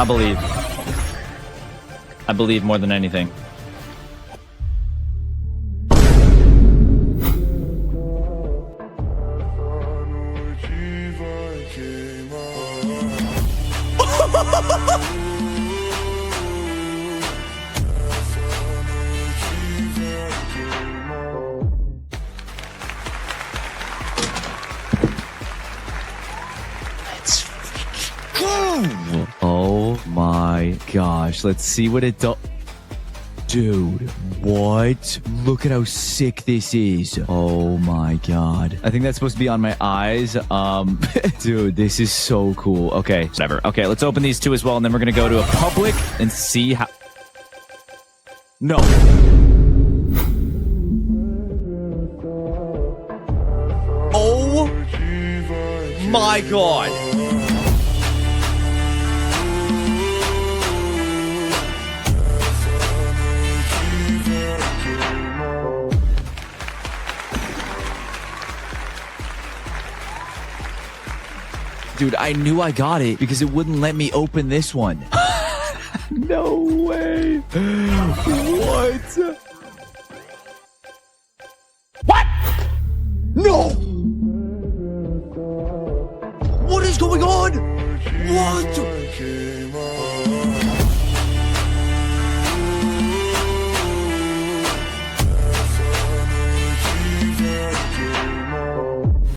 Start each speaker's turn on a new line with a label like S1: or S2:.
S1: I believe. I believe more than anything. Oh my gosh. Let's see what it does. Dude, what? Look at how sick this is. Oh my god. I think that's supposed to be on my eyes. Dude, this is so cool. Okay, whatever. Okay, let's open these two as well, and then we're gonna go to a public and see how... No. Oh my god. Dude, I knew I got it because it wouldn't let me open this one. No way. What? What? No! What is going on? What?